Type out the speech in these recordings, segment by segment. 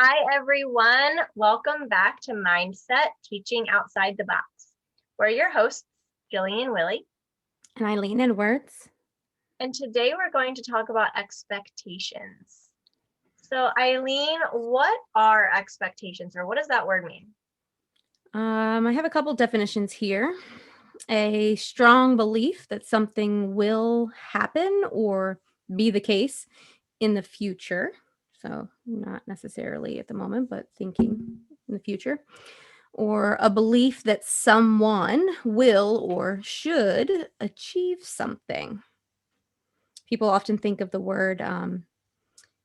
Hi, everyone. Welcome back to Mindset Teaching Outside the Box. We're your hosts, Jillian Willie, And Eileen Edwards. and today we're going to talk about expectations. So, Eileen, what are expectations, or what does that word mean? I have a couple definitions here. A strong belief that something will happen or be the case in the future. So, not necessarily at the moment, but thinking in the future. Or a belief that someone will or should achieve something. People often think of the word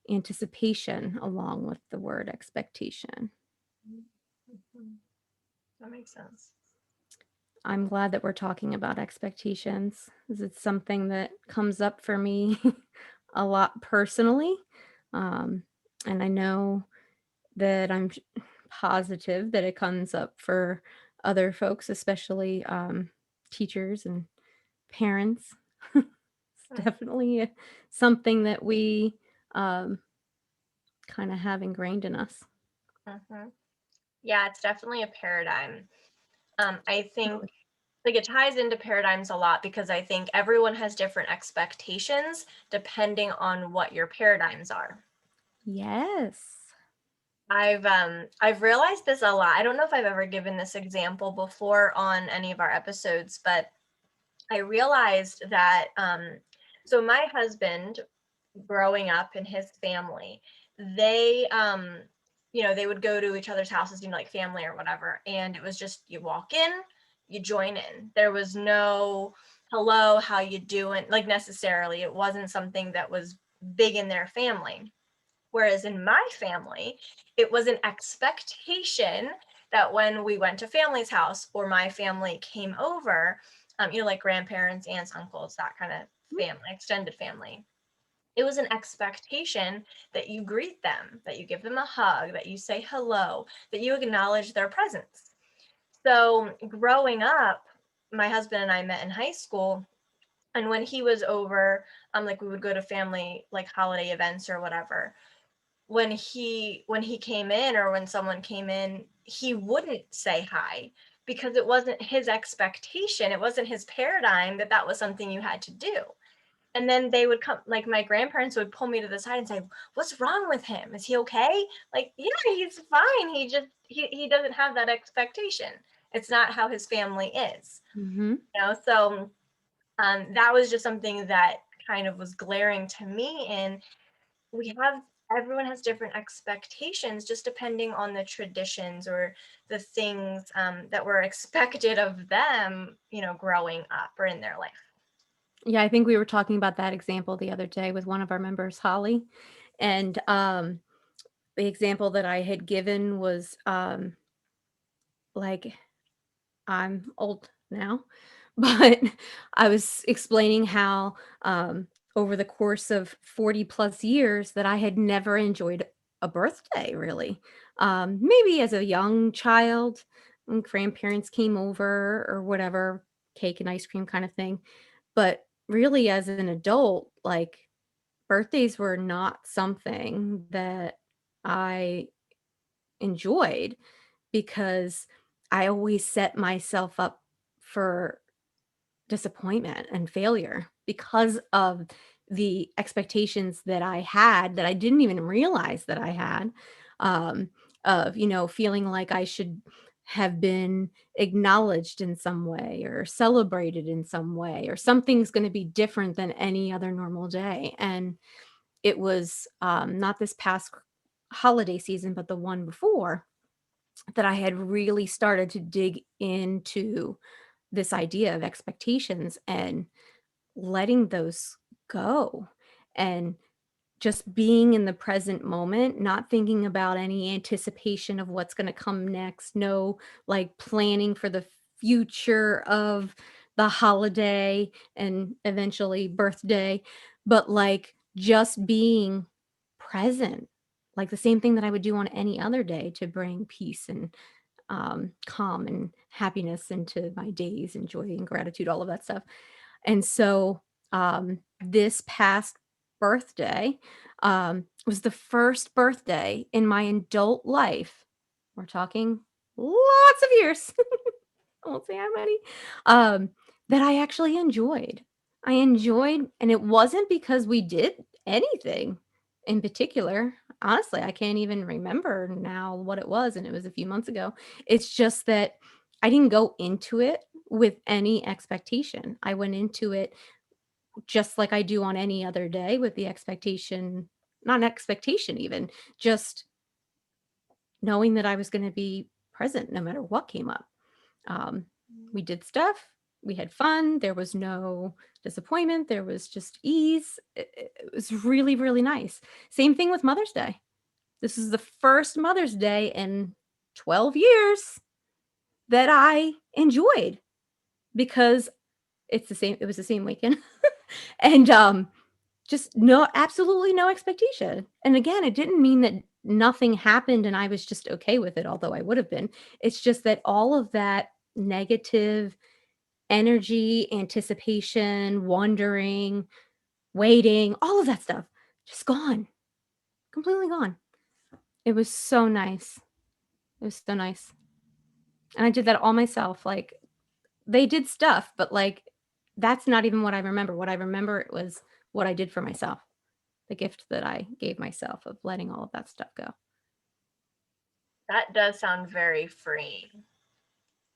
anticipation along with the word expectation. Mhm. That makes sense. I'm glad that we're talking about expectations, 'cause it's something that comes up for me a lot personally. Um, and I know that positive that it comes up for other folks, especially teachers and parents. It's definitely something that we um, kind of have ingrained in us. Mm-hmm. Yeah, it's definitely a paradigm. I think Really. like it ties into paradigms a lot because I think everyone has different expectations depending on what your paradigms are. Yes. I've realized this a lot. I don't know if I've ever given this example before on any of our episodes, but I realized that so my husband growing up in his family, they they would go to each other's houses, like family or whatever, and it was just you walk in, you join in. There was no hello, how you doing, like necessarily. It wasn't something that was big in their family. Whereas in my family, it was an expectation that when we went to family's house or my family came over, like grandparents, aunts, uncles, that kind of family, extended family, it was an expectation that you greet them, that you give them a hug, that you say hello, that you acknowledge their presence. So growing up, my husband and I met in high school. And when he was over, like we would go to family like holiday events or whatever, when he came in or when someone came in, he wouldn't say hi because it wasn't his expectation. It wasn't his paradigm that that was something you had to do. And then they would come, like my grandparents would pull me to the side and say, "What's wrong with him? Is he okay?" Like, yeah, he's fine. He doesn't have that expectation. It's not how his family is. Mm-hmm. So that was just something that kind of was glaring to me. And we have everyone has different expectations just depending on the traditions or the things that were expected of them, growing up or in their life. Yeah, I think we were talking about that example the other day with one of our members, Holly. And the example that I had given was like, I'm old now, but I was explaining how over the course of 40 plus years that I had never enjoyed a birthday really. Maybe as a young child, when grandparents came over or whatever, cake and ice cream kind of thing. But really, as an adult, like birthdays were not something that I enjoyed because I always set myself up for disappointment and failure because of the expectations that I had that I didn't even realize that I had, um, of, feeling like I should have been acknowledged in some way or celebrated in some way or something's going to be different than any other normal day. And it was not this past holiday season, but the one before that I had really started to dig into this idea of expectations and letting those go and just being in the present moment, not thinking about any anticipation of what's going to come next, no like planning for the future of the holiday and eventually birthday, but like just being present, like the same thing that I would do on any other day to bring peace and calm and happiness into my days and joy and gratitude, all of that stuff. And so this past birthday, was the first birthday in my adult life, we're talking lots of years, I won't say how many, um, that I actually enjoyed. I enjoyed and it wasn't because we did anything in particular. Honestly, I can't even remember now what it was, and it was a few months ago. It's just that I didn't go into it with any expectation. I went into it just like I do on any other day with the expectation, not an expectation even, just knowing that I was gonna be present no matter what came up. Um, we did stuff, we had fun, there was no disappointment, there was just ease. It was really, really nice. Same thing with Mother's Day. This is the first Mother's Day in 12 years that I enjoyed because it was the same weekend. And, just no absolutely no expectation. And again, it didn't mean that nothing happened and I was just okay with it, although I would have been. It's just that all of that negative energy, anticipation, wondering, waiting, all of that stuff, just gone, completely gone. It was so nice. It was so nice. And I did that all myself. Like, they did stuff, but, like, that's not even what I remember. What I remember it was what I did for myself, the gift that I gave myself of letting all of that stuff go. That does sound very freeing.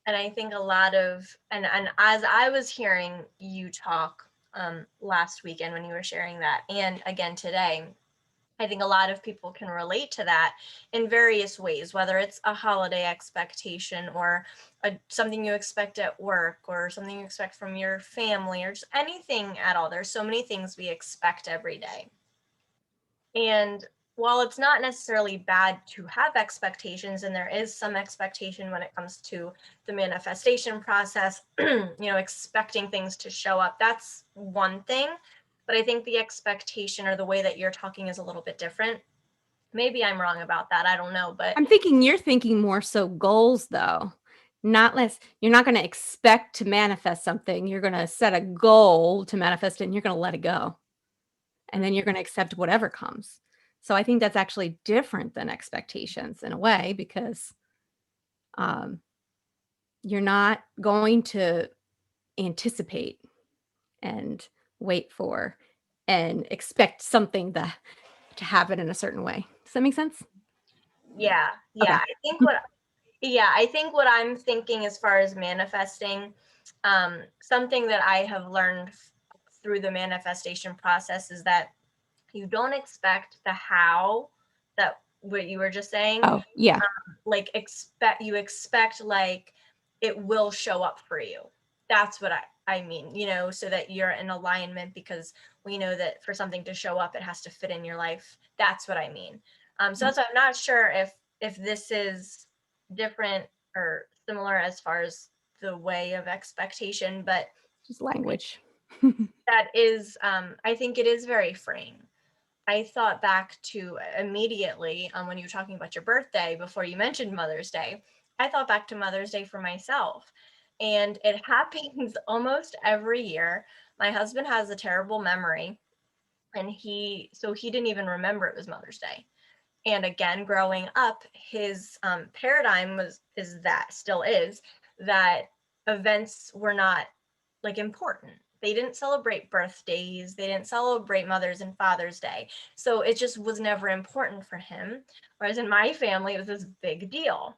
And I think a lot of and as I was hearing you talk last weekend when you were sharing that, and again today, I think a lot of people can relate to that in various ways, whether it's a holiday expectation or something you expect at work or something you expect from your family or just anything at all. There's so many things we expect every day. And while it's not necessarily bad to have expectations, and there is some expectation when it comes to the manifestation process, expecting things to show up, that's one thing. But I think the expectation or the way that you're talking is a little bit different. Maybe I'm wrong about that. I don't know. But I'm thinking you're thinking more so goals though, not less. You're not gonna expect to manifest something. You're gonna set a goal to manifest it and you're gonna let it go. And then you're gonna accept whatever comes. So I think that's actually different than expectations in a way because um, you're not going to anticipate and wait for and expect something to happen in a certain way. Does that make sense? yeah, Okay. I think what I'm thinking as far as manifesting, something that I have learned through the manifestation process is that you don't expect the how, that what you were just saying, Oh, yeah. like expect like it will show up for you. That's what I mean, so that you're in alignment, because we know that for something to show up it has to fit in your life. That's what I mean. So Yeah. that's why I'm not sure if this is different or similar as far as the way of expectation, but Just language. that is, I think it is very freeing. I thought back to immediately, when you were talking about your birthday before you mentioned Mother's Day. I thought back to Mother's Day for myself. And it happens almost every year. My husband has a terrible memory, and he didn't even remember it was Mother's Day. And again, growing up, his paradigm is that still is that events were not like important. They didn't celebrate birthdays, they didn't celebrate Mother's and Father's Day. So it just was never important for him. Whereas in my family, it was this big deal.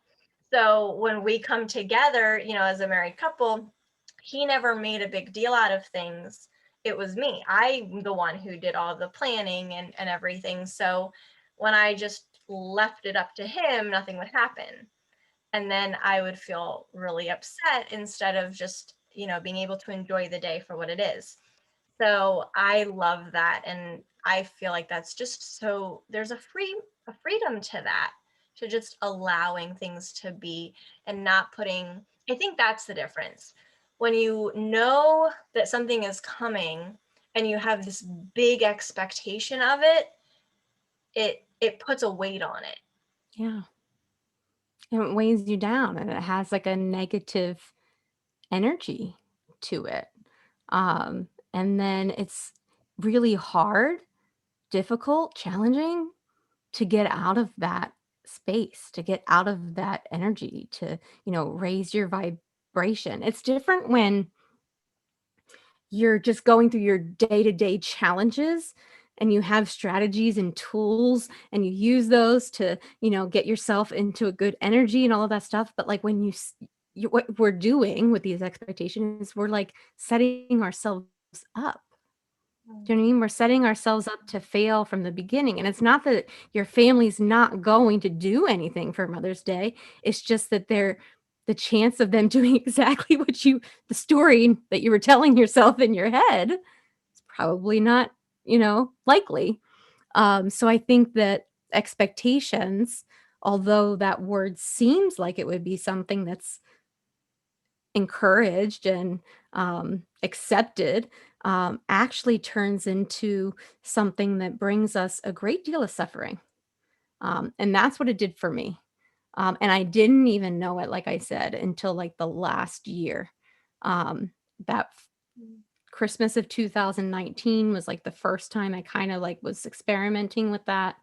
So when we come together, as a married couple, he never made a big deal out of things. It was me. I'm the one who did all the planning and everything. So when I just left it up to him, nothing would happen. And then I would feel really upset instead of just, being able to enjoy the day for what it is. So I love that. And I feel like that's just so there's a freedom to that, to just allowing things to be and not putting, I think that's the difference. When you know that something is coming and you have this big expectation of it, it puts a weight on it. Yeah. It weighs you down and it has like a negative energy to it. And then it's really hard. difficult, challenging to get out of that space, to get out of that energy, to, raise your vibration. It's different when you're just going through your day-to-day challenges and you have strategies and tools and you use those to, get yourself into a good energy and all of that stuff. But like when what we're doing with these expectations, we're like setting ourselves up. Do you know what I mean? We're setting ourselves up to fail from the beginning. And it's not that your family's not going to do anything for Mother's Day. It's just that the chance of them doing exactly the story that you were telling yourself in your head is probably not, likely. So I think that expectations, although that word seems like it would be something that's encouraged and accepted, actually turns into something that brings us a great deal of suffering. And that's what it did for me. And I didn't even know it, like I said, until like the last year. That Christmas of 2019 was like the first time I kind of like was experimenting with that.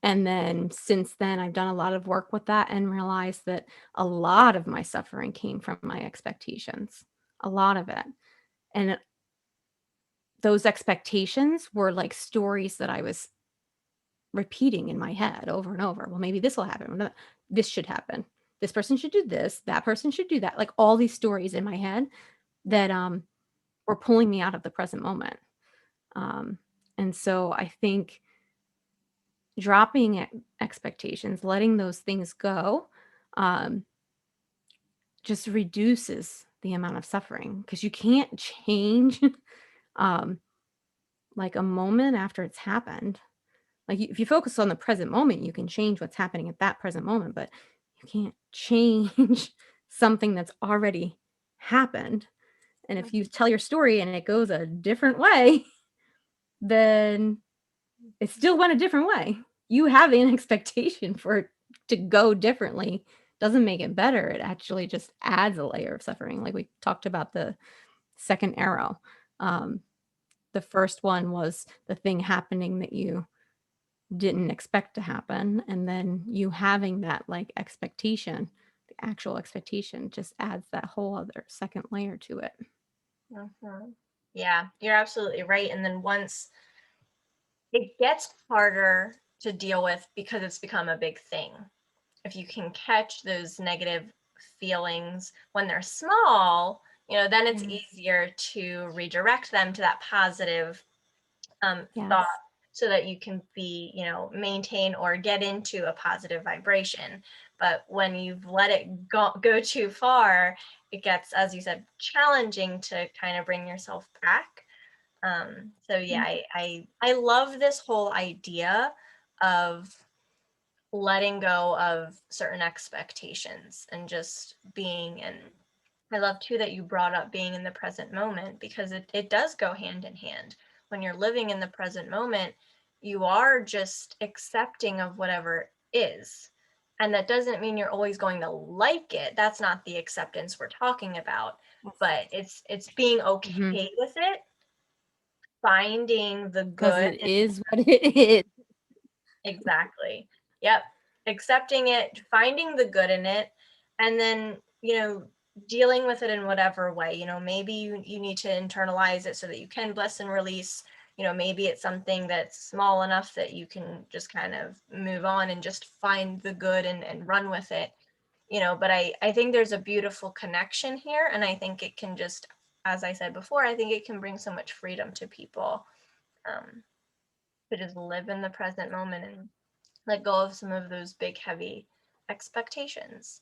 And then since then, I've done a lot of work with that and realized that a lot of my suffering came from my expectations, a lot of it. And those expectations were like stories that I was repeating in my head over and over. Well, maybe this will happen. This should happen. This person should do this. That person should do that. Like all these stories in my head that were pulling me out of the present moment. And so I think dropping expectations, letting those things go, um, just reduces the amount of suffering because you can't change um, like a moment after it's happened. Like if you focus on the present moment, you can change what's happening at that present moment, but you can't change something that's already happened. And if you tell your story and it goes a different way, then it still went a different way. You have an expectation for it to go differently. Doesn't make it better. It actually just adds a layer of suffering. Like we talked about the second arrow. Um, the first one was the thing happening that you didn't expect to happen. And then you having that like expectation, the actual expectation just adds that whole other second layer to it. Mhm. Yeah, you're absolutely right. And then once it gets harder to deal with because it's become a big thing. If you can catch those negative feelings when they're small, then it's Yes. easier to redirect them to that positive Yes. thought so that you can be, maintain or get into a positive vibration. But when you've let it go too far, it gets, as you said, challenging to kind of bring yourself back. So yeah, I love this whole idea of letting go of certain expectations and just being. And I love too that you brought up being in the present moment, because it does go hand in hand. When you're living in the present moment, you are just accepting of whatever is. And that doesn't mean you're always going to like it. That's not the acceptance we're talking about. But it's being Mhm. okay with it, finding the 'Cause good. it is what it is. Exactly. Yep. Accepting it, finding the good in it, and then, dealing with it in whatever way. Maybe you need to internalize it so that you can bless and release. Maybe it's something that's small enough that you can just kind of move on and just find the good and run with it. But I think there's a beautiful connection here. And I think it can just, as I said before, I think it can bring so much freedom to people, um, to just live in the present moment and let go of some of those big, heavy expectations.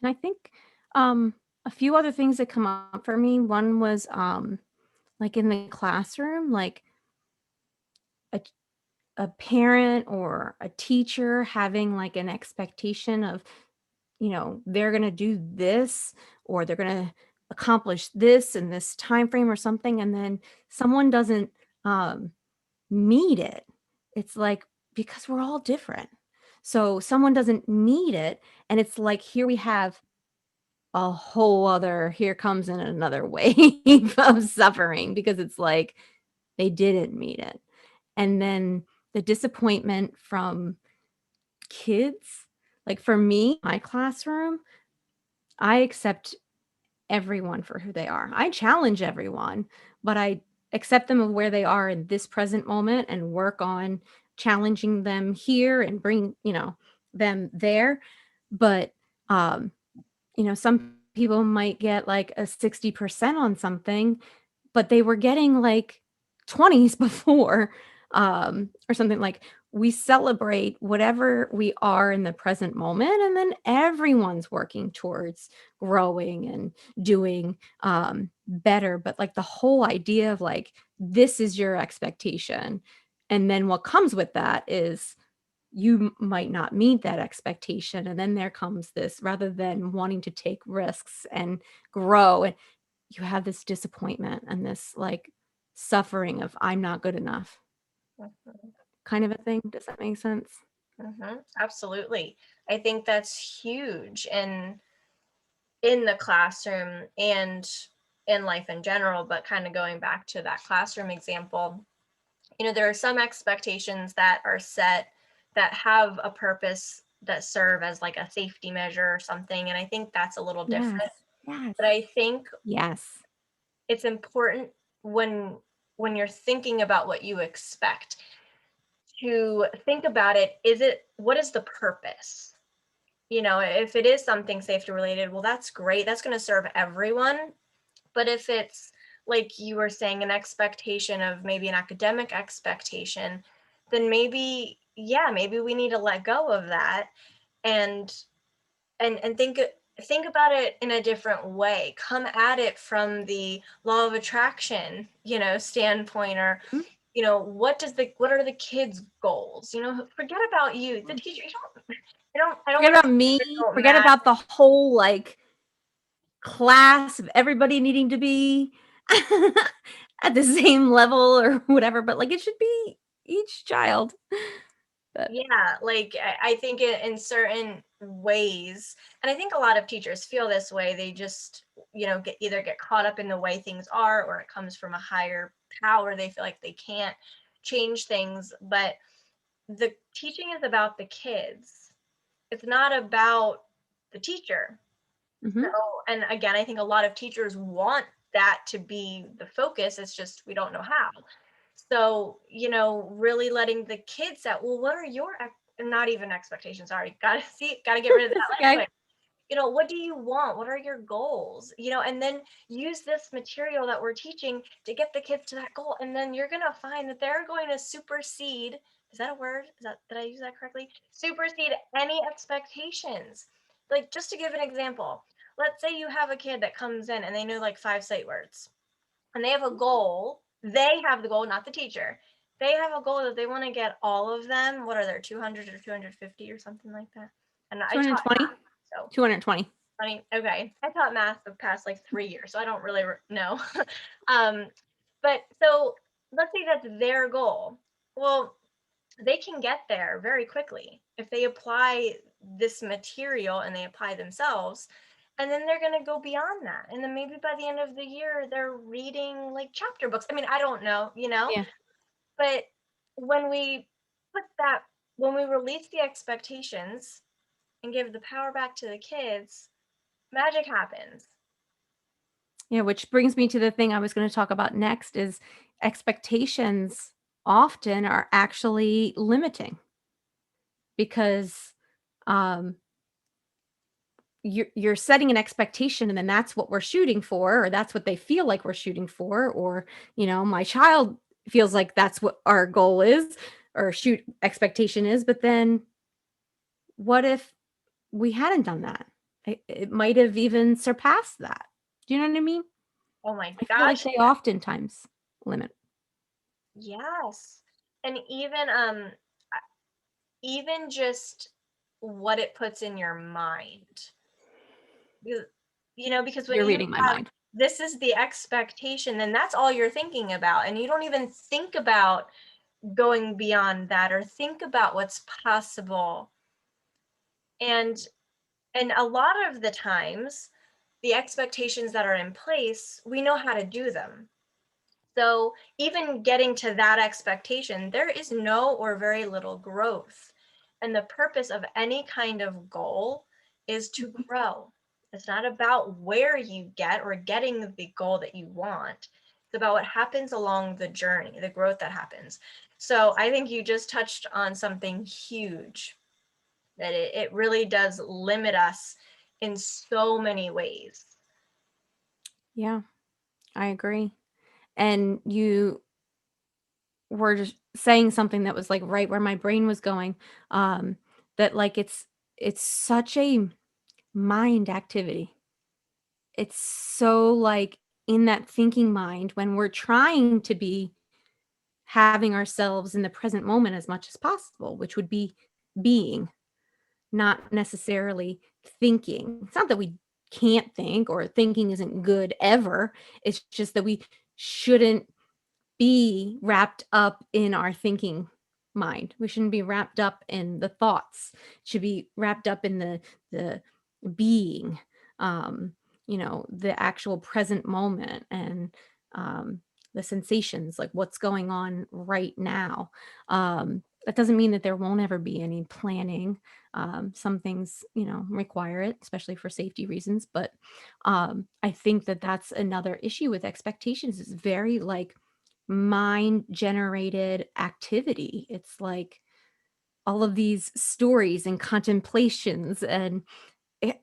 And I think a few other things that come up for me. One was like in the classroom, like a a parent or a teacher having like an expectation of, they're going to do this or they're going to accomplish this in this time frame or something, and then someone doesn't um meet it. It's like because we're all different. So someone doesn't meet it, and it's like here we have a whole other here comes in another wave of suffering because it's like they didn't meet it. and then the disappointment from kids. Like for me, my classroom, I accept everyone for who they are. I challenge everyone, but I accept them of where they are in this present moment and work on challenging them here and bring, them there. But um, some people might get like a 60% on something, but they were getting like 20s before, or something. Like, we celebrate whatever we are in the present moment, and then everyone's working towards growing and doing better. But like the whole idea of like, this is your expectation, and then what comes with that is you might not meet that expectation, and then there comes this, rather than wanting to take risks and grow, and you have this disappointment and this like suffering of I'm not good enough Mhm. kind of a thing. Does that make sense? Absolutely. I think that's huge in the classroom and in life in general, but kind of going back to that classroom example, there are some expectations that are set that have a purpose, that serve as like a safety measure or something. And I think that's a little Yes. different. Yes. But I think Yes. it's important when you're thinking about what you expect to think about it. What is the purpose? If it is something safety related, well, that's great. That's going to serve everyone. But if it's like you were saying, an expectation of maybe an academic expectation, then maybe, yeah, maybe we need to let go of that and think about it in a different way. Come at it from the law of attraction, standpoint, or Mhm. what are the kids' goals? Forget about you, the teacher. I don't Forget want to about say me, teachers don't forget matter. about the whole like class of everybody needing to be at the same level or whatever, but like it should be each child. But Yeah, like I think in certain ways, and I think a lot of teachers feel this way. They just, get caught up in the way things are, or it comes from a higher power. They feel like they can't change things, but the teaching is about the kids. It's not about the teacher. So, mhm. and again, I think a lot of teachers want that to be the focus. It's just we don't know how. So, really letting the kids out, well, what are your not even expectations? Sorry, gotta get rid of that It's right okay. quick. What do you want? What are your goals? And then use this material that we're teaching to get the kids to that goal. And then you're gonna find that they're going to supersede. Is that a word? Did I use that correctly? Supersede any expectations. Like, just to give an example, let's say you have a kid that comes in and they know like 5 sight words, and they have a goal. They have the goal, not the teacher. They have a goal that they want to get all of them. What are there, 200 or 250 or something like that? And I taught 220. math, so 220. funny. Okay, I taught math the past like 3 years, so I don't really know. um, but so let's say that's their goal. Well, they can get there very quickly if they apply this material and they apply themselves, and then they're going to go beyond that, and then maybe by the end of the year they're reading like chapter books. I mean, I don't know, Yeah. but when we put that when we release the expectations and give the power back to the kids, magic happens. Yeah, which brings me to the thing I was going to talk about next is expectations often are actually limiting because um you're setting an expectation, and then that's what we're shooting for, or that's what they feel like we're shooting for, or my child feels like that's what our goal is or shoot expectation is. But then what if we hadn't done that? It might have even surpassed that. Do you know what I mean? Oh my I feel like gosh, they oftentimes limit. yes. And even just what it puts in your mind. You, because when You're you reading my have, mind. this is the expectation, then that's all you're thinking about. And you don't even think about going beyond that or think about what's possible. And a lot of the times, the expectations that are in place, we know how to do them. So even getting to that expectation, there is no or very little growth. And the purpose of any kind of goal is to grow. It's not about where you get or getting the goal that you want. It's about what happens along the journey, the growth that happens. So I think you just touched on something huge, that it really does limit us in so many ways. Yeah, I agree. And you were just saying something that was like right where my brain was going. That like it's such a mind activity. It's so like in that thinking mind when we're trying to be having ourselves in the present moment as much as possible, which would be being, not necessarily thinking. It's not that we can't think or thinking isn't good ever. It's just that we shouldn't be wrapped up in our thinking mind. We shouldn't be wrapped up in the thoughts. It should be wrapped up in the being, um, the actual present moment and the sensations, like what's going on right now. That doesn't mean that there won't ever be any planning. Some things, require it, especially for safety reasons. But I think that that's another issue with expectations. It's very like mind generated activity. It's like all of these stories and contemplations and it,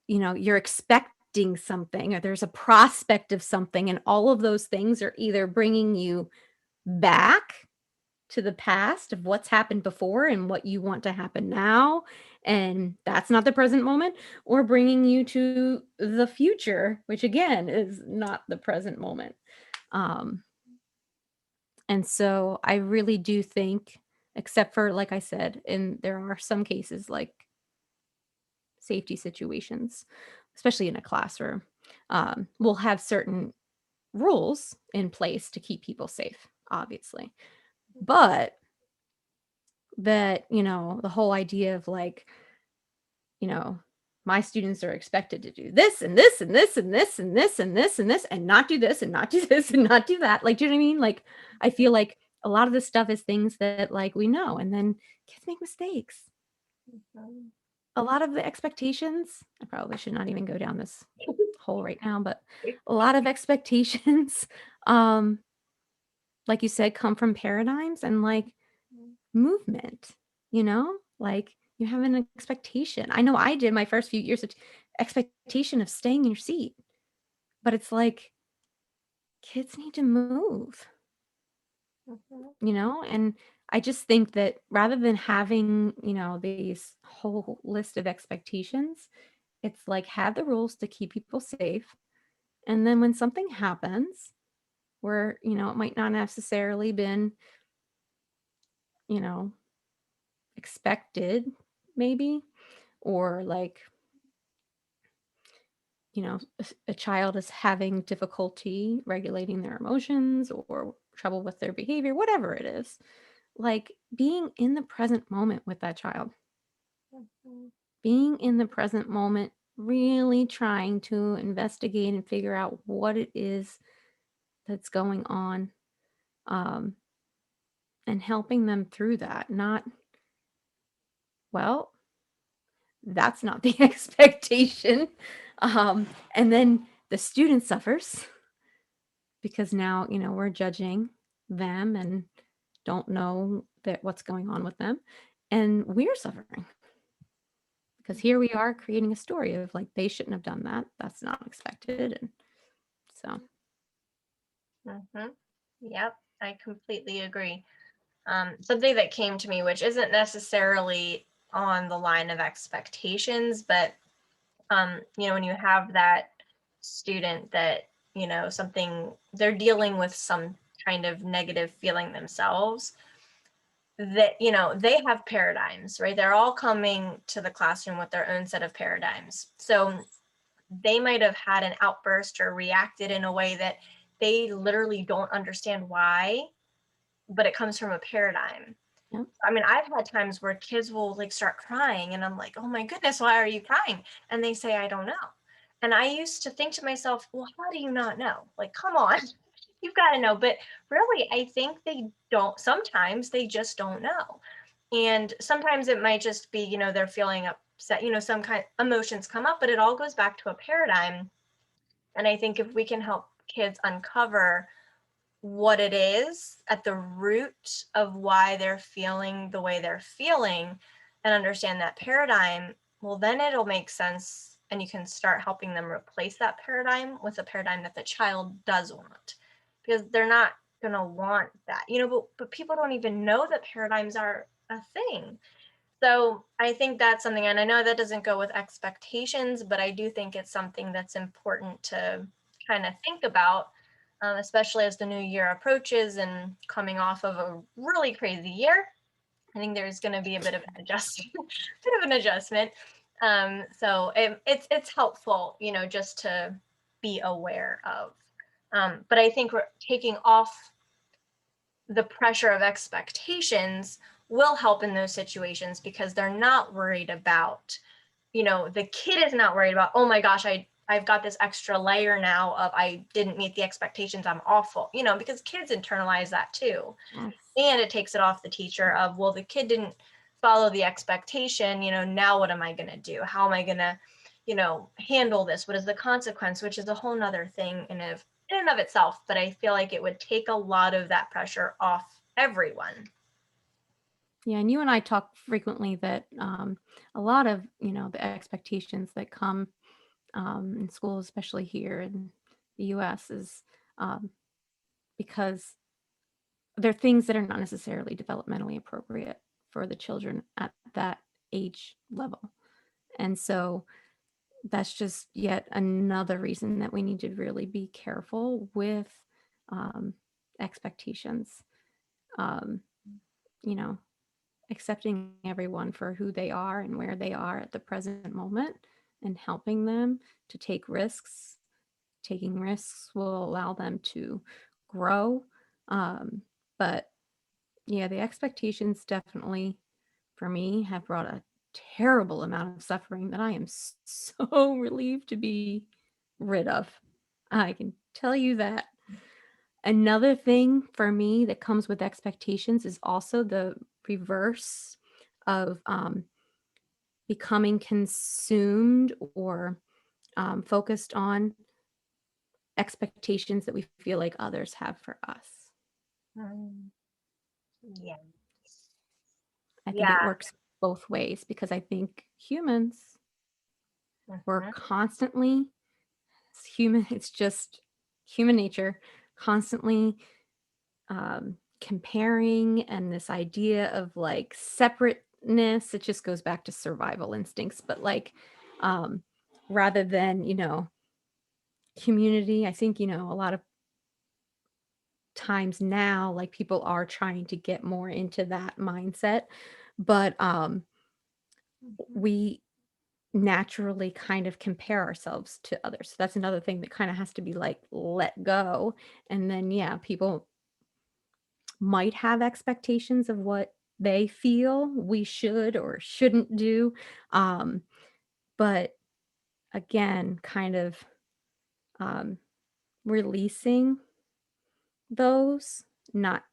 you're expecting something or there's a prospect of something and all of those things are either bringing you back to the past of what's happened before and what you want to happen now and that's not the present moment or bringing you to the future which again is not the present moment. um And so I really do think, except for like I said, and there are some cases like safety situations, especially in a classroom, we'll have certain rules in place to keep people safe, obviously. But that, the whole idea of like, you know, my students are expected to do this and this and this and this and this and this and this and not do this and not do this and not do that. Like, do you know what I mean? Like, I feel like a lot of this stuff is things that like we know, and then kids make mistakes. Mhm. A lot of the expectations, I probably should not even go down this hole right now, but a lot of expectations, um, like you said, come from paradigms and like movement, like you have an expectation. I know I did my first few years of expectation of staying in your seat, but it's like kids need to move, Mhm. and I just think that rather than having, these whole list of expectations, it's like have the rules to keep people safe. And then when something happens where, it might not necessarily been, you know, expected, maybe, or like a child is having difficulty regulating their emotions or trouble with their behavior, whatever it is, like being in the present moment with that child, Mhm. being in the present moment, really trying to investigate and figure out what it is that's going on, um, and helping them through that. Not, well, that's not the expectation. And then the student suffers because now, we're judging them and don't know that what's going on with them. And we're suffering because here we are creating a story of like they shouldn't have done that. That's not expected. And so Mhm. Yep, I completely agree. Something that came to me, which isn't necessarily on the line of expectations, but when you have that student that, something they're dealing with some kind of negative feeling themselves, that, they have paradigms, right? They're all coming to the classroom with their own set of paradigms. So they might have had an outburst or reacted in a way that they literally don't understand why, but it comes from a paradigm. yep. I mean, I've had times where kids will like start crying and I'm like, oh my goodness, why are you crying? And they say, I don't know. And I used to think to myself, well, how do you not know? Like, come on. you've got to know. But really, I think they don't, sometimes they just don't know. And sometimes it might just be, they're feeling upset, some kind of emotions come up, but it all goes back to a paradigm. And I think if we can help kids uncover what it is at the root of why they're feeling the way they're feeling and understand that paradigm, well, then it'll make sense and you can start helping them replace that paradigm with a paradigm that the child does want, because they're not going to want that, but people don't even know that paradigms are a thing. So I think that's something, and I know that doesn't go with expectations, but I do think it's something that's important to kind of think about, especially as the new year approaches and coming off of a really crazy year. I think there's going to be a bit of an adjustment, So it's helpful, just to be aware of. But I think we're taking off the pressure of expectations will help in those situations, because they're not worried about, the kid is not worried about, oh my gosh, I've got this extra layer now of I didn't meet the expectations, I'm awful, because kids internalize that too. Yes. And it takes it off the teacher of, well, the kid didn't follow the expectation, now what am I going to do? How am I going to, handle this? What is the consequence? Which is a whole nother thing in and of itself. But I feel like it would take a lot of that pressure off everyone. Yeah, and you and I talk frequently that a lot of the expectations that come in school, especially here in the U.S., is um, because they're things that are not necessarily developmentally appropriate for the children at that age level, and so that's just yet another reason that we need to really be careful with um, expectations. Um, you know, accepting everyone for who they are and where they are at the present moment and helping them to take risks. Taking risks will allow them to grow. But yeah, the expectations definitely for me have brought a terrible amount of suffering that I am so relieved to be rid of. I can tell you that. Another thing for me that comes with expectations is also the reverse of becoming consumed or focused on expectations that we feel like others have for us. Mm, yeah. I think it Yeah. works both ways because I think humans, we're Mhm. constantly, it's human, it's just human nature, constantly comparing, and this idea of like separateness. It just goes back to survival instincts, but like um, rather than, community, I think, a lot of times now, like people are trying to get more into that mindset, but Mhm. we naturally kind of compare ourselves to others. So that's another thing that kind of has to be like let go. And then, yeah, people might have expectations of what they feel we should or shouldn't do. Um, but again, kind of um, releasing those, not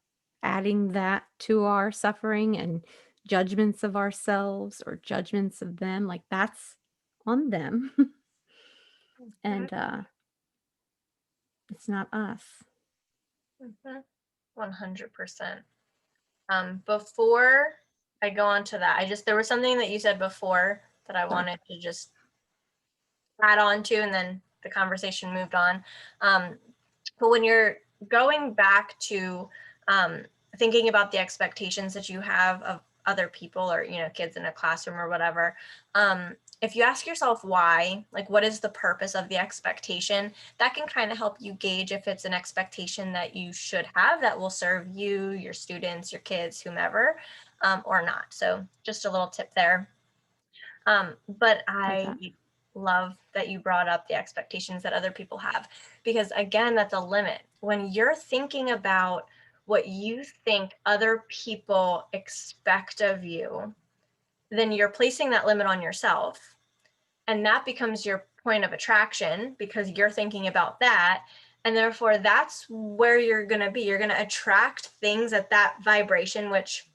adding that to our suffering and judgments of ourselves or judgments of them, like that's on them. Mhm. And it's not us. Mhm. 100%. Before I go on to that, there was something that you said before that I Sure. wanted to just add on to, and then the conversation moved on. Um, but when you're going back to um, thinking about the expectations that you have of other people, or kids in a classroom or whatever, if you ask yourself why, like what is the purpose of the expectation, that can kind of help you gauge if it's an expectation that you should have that will serve you, your students, your kids, whomever, or not. So just a little tip there. But Like I that. love that you brought up the expectations that other people have, because again, that's a limit. When you're thinking about what you think other people expect of you, then you're placing that limit on yourself. And that becomes your point of attraction because you're thinking about that. And therefore, that's where you're going to be. You're going to attract things at that vibration, which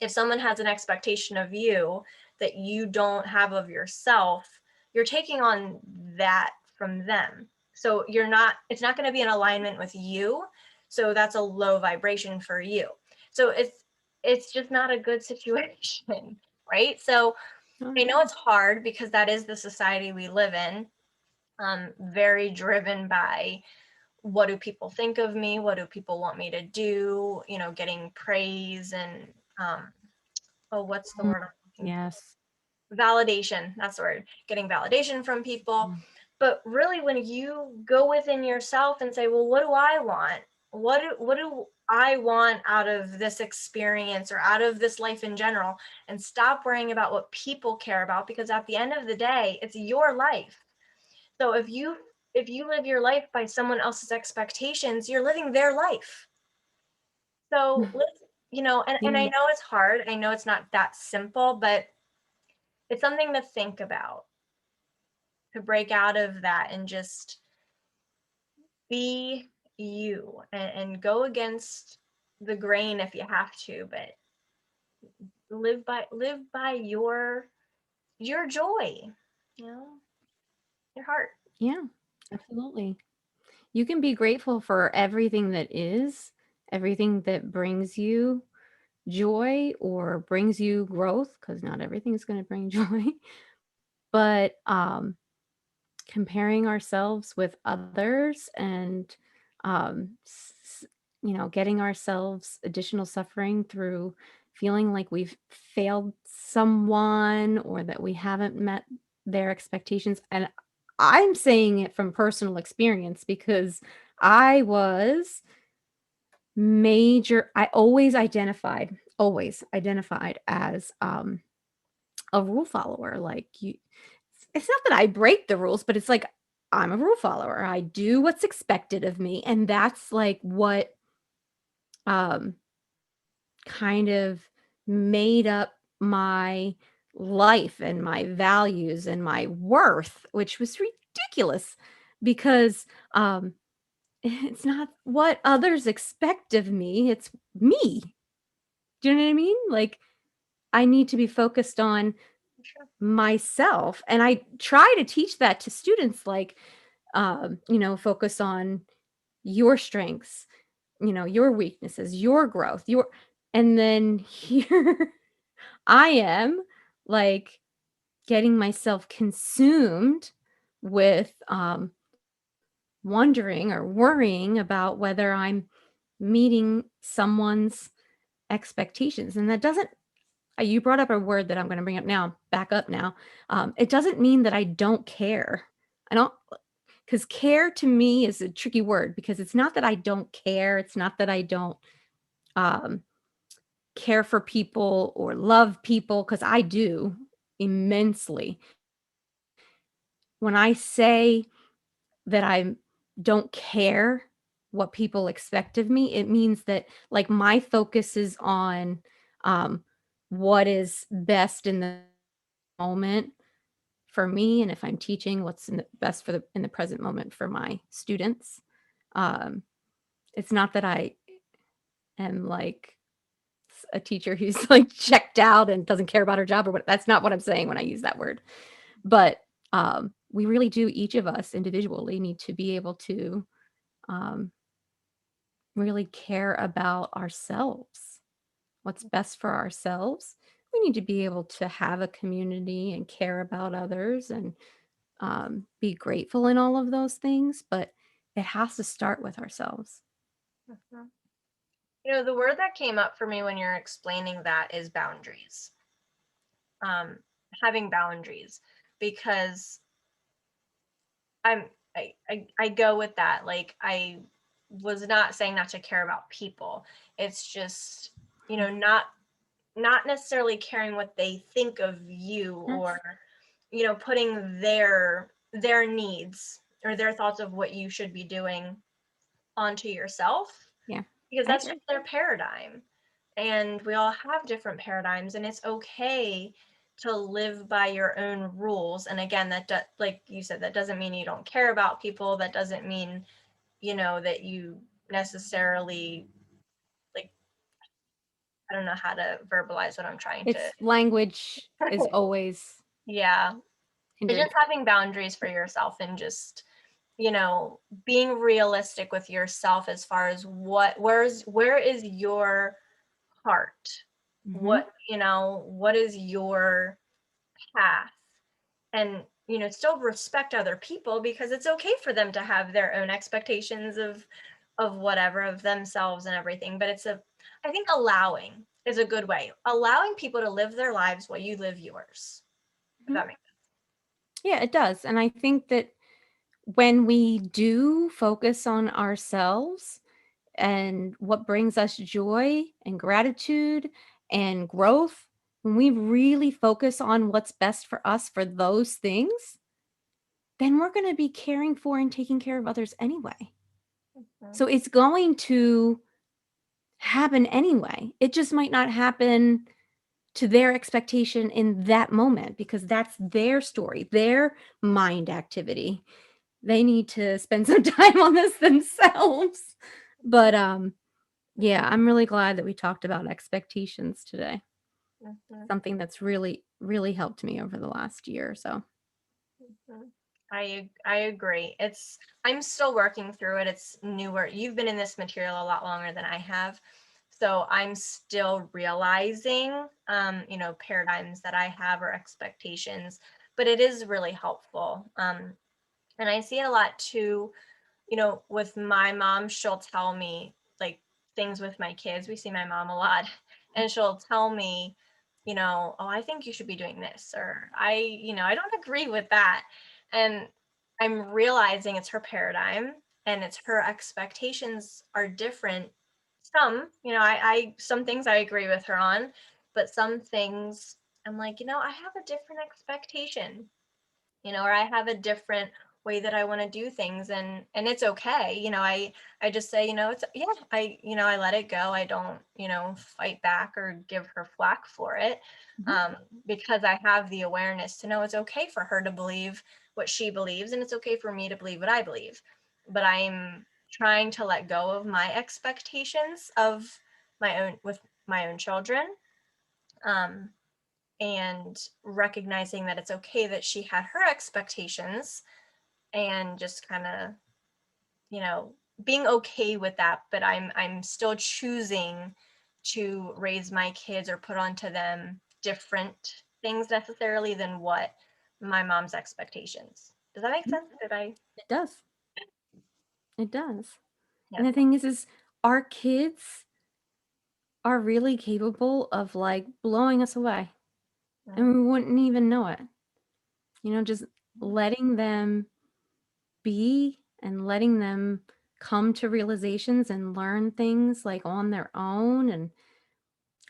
if someone has an expectation of you that you don't have of yourself, you're taking on that from them. So it's not going to be in alignment with you. So that's a low vibration for you. So it's just not a good situation, right? So I know it's hard because that is the society we live in, very driven by what do people think of me? What do people want me to do? Getting praise and, what's the Mm, word I'm looking yes. for? Validation. That's the word. Getting validation from people. Mm. But really, when you go within yourself and say, well, what do I want? What do I want out of this experience or out of this life in general? And stop worrying about what people care about, because at the end of the day, it's your life. So if you live your life by someone else's expectations, you're living their life. So let's, and I Yeah. know it's hard. I know it's not that simple, but it's something to think about, to break out of that and just be you, and go against the grain if you have to, but live by your joy, you know, your heart. Yeah, absolutely. You can be grateful for everything that is, everything that brings you joy or brings you growth, because not everything is going to bring joy. But comparing ourselves with others and getting ourselves additional suffering through feeling like we've failed someone or that we haven't met their expectations. And I'm saying it from personal experience because I was I always identified as a rule follower. Like, it's not that I break the rules, but it's like I'm a rule follower. I do what's expected of me, and that's like what um kind of made up my life and my values and my worth, which was ridiculous because it's not what others expect of me, it's me. Do you know what I mean? Like, I need to be focused on Sure. myself, and I try to teach that to students, like, focus on your strengths, your weaknesses, your growth, your and then here I am, like, getting myself consumed with, wondering or worrying about whether I'm meeting someone's expectations, and that doesn't you brought up a word that I'm gonna bring up now, back up now. It doesn't mean that I don't care. I don't, because care to me is a tricky word because it's not that I don't care, it's not that I don't, um, care for people or love people, because I do immensely. When I say that I don't care what people expect of me, it means that, like, my focus is on, um, what is best in the moment for me, and if I'm teaching, what's in the best for the in the present moment for my students. Um, it's not that I am like a teacher who's like checked out and doesn't care about her job or what. That's not what I'm saying when I use that word. But we really do, each of us individually need to be able to um, really care about ourselves, what's best for ourselves. We need to be able to have a community and care about others and be grateful in all of those things, but it has to start with ourselves. Mhm. The word that came up for me when you're explaining that is boundaries. Um, Having boundaries, because I'm I go with that. Like, I was not saying not to care about people. It's just, not necessarily caring what they think of you, or Yes. putting their needs or their thoughts of what you should be doing onto yourself, Yeah, because I that's agree. just their paradigm. And we all have different paradigms, and it's okay to live by your own rules. And again, like you said, that doesn't mean you don't care about people. That doesn't mean that you necessarily, like, I don't know how to verbalize what I'm trying to. It's language is always Yeah. It's hindered. just having boundaries for yourself and just, being realistic with yourself as far as where is your heart? Mhm. What is your path? And, still respect other people, because it's okay for them to have their own expectations of whatever, of themselves and everything. But I think allowing is a good way. Allowing people to live their lives while you live yours. If Mhm. that makes Yeah, it does. And I think that when we do focus on ourselves and what brings us joy and gratitude and growth, when we really focus on what's best for us for those things, then we're going to be caring for and taking care of others anyway. sense. So it's going to happen anyway. It just might not happen to their expectation in that moment because that's their story, their mind activity. They need to spend some time on this themselves. But yeah, I'm really glad that we talked about expectations today. Mhm. Something that's really really helped me over the last year or so. Mhm. I agree. I'm still working through it. It's newer. You've been in this material a lot longer than I have. So I'm still realizing paradigms that I have or expectations, but it is really helpful. And I see it a lot too, with my mom. She'll tell me, like, things with my kids. We see my mom a lot, and she'll tell me, oh, I think you should be doing this, or I don't agree with that. And I'm realizing it's her paradigm and it's her expectations are different. Some, some things I agree with her on, but some things I'm like, I have a different expectation, or I have a different way that I want to do things, and it's okay. I just say, it's, yeah, I let it go. I don't, fight back or give her flack for it. Mhm. um because I have the awareness to know it's okay for her to believe what she believes, and it's okay for me to believe what I believe. But I'm trying to let go of my expectations of my own children, um and recognizing that it's okay that she had her expectations, and just kind of, you know being okay with that. But I'm still choosing to raise my kids or put onto them different things necessarily than what my mom's expectations. Does that make Mhm. sense? Did I? It does. It does. Yeah. And the thing is our kids are really capable of like blowing us away Mm, and we wouldn't even know it. Just letting them be and letting them come to realizations and learn things like on their own and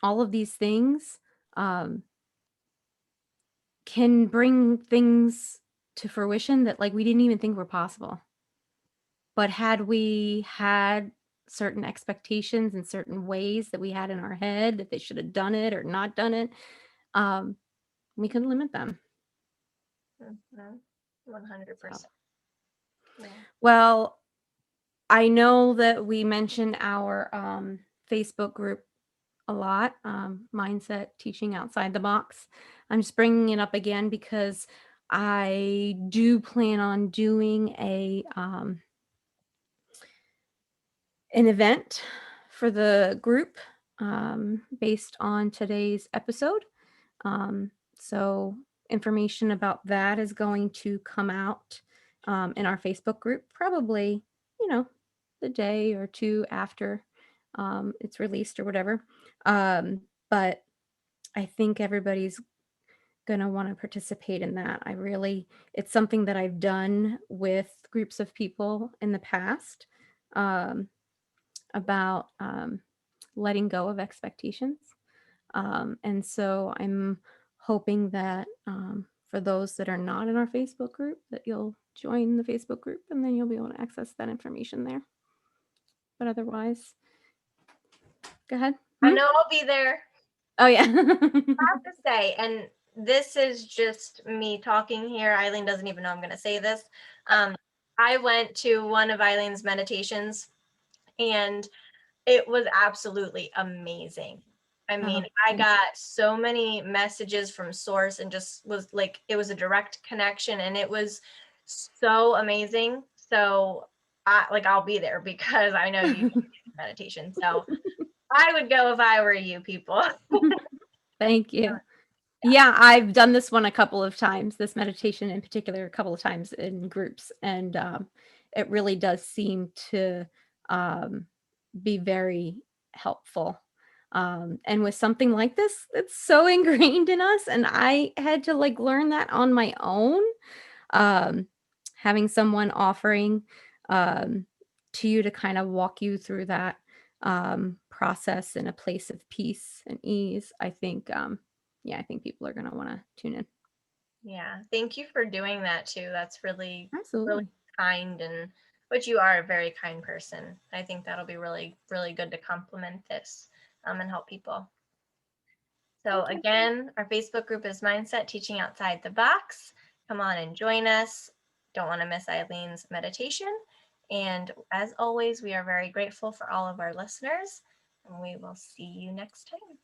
all of these things um, can bring things to fruition that like we didn't even think were possible. But had we had certain expectations and certain ways that we had in our head that they should have done it or not done it, um, we could limit them. mhm. So, 100%. Yeah. well, I know that we mentioned our Facebook group a lot, mindset teaching outside the box. I'm just bringing it up again because I do plan on doing an event for the group based on today's episode. So information about that is going to come out in our Facebook group, probably, you know, the day or two after it's released or whatever. But I think everybody's going to want to participate in that. It's something that I've done with groups of people in the past um, about letting go of expectations. And so I'm hoping that for those that are not in our Facebook group, that you'll join the Facebook group and then you'll be able to access that information there. But otherwise, go ahead. I Hmm? know I'll be there. Oh, yeah. Have to say, and this is just me talking here. Eileen doesn't even know I'm going to say this. Um, I went to one of Eileen's meditations and it was absolutely amazing. I mean, I Thank got so many messages from source and just was like, it was a direct connection and it was so amazing. So I'll be there because I know you do meditation. So I would go if I were you people. Thank you. Yeah. Yeah, I've done this one a couple of times, this meditation in particular, a couple of times in groups, and it really does seem to um, be very helpful. And with something like this, it's so ingrained in us, and I had to like learn that on my own. Um, Having someone offering um, to you to kind of walk you through that process in a place of peace and ease, I think, yeah, I think people are going to want to tune in. Yeah. Thank you for doing that too. That's really, really Absolutely. kind and but you are a very kind person. I think that'll be really, really good to complement this and help people. So Thank you. again, our Facebook group is Mindset Teaching Outside the Box. Come on and join us. Don't want to miss Eileen's meditation. And as always, we are very grateful for all of our listeners, and we will see you next time.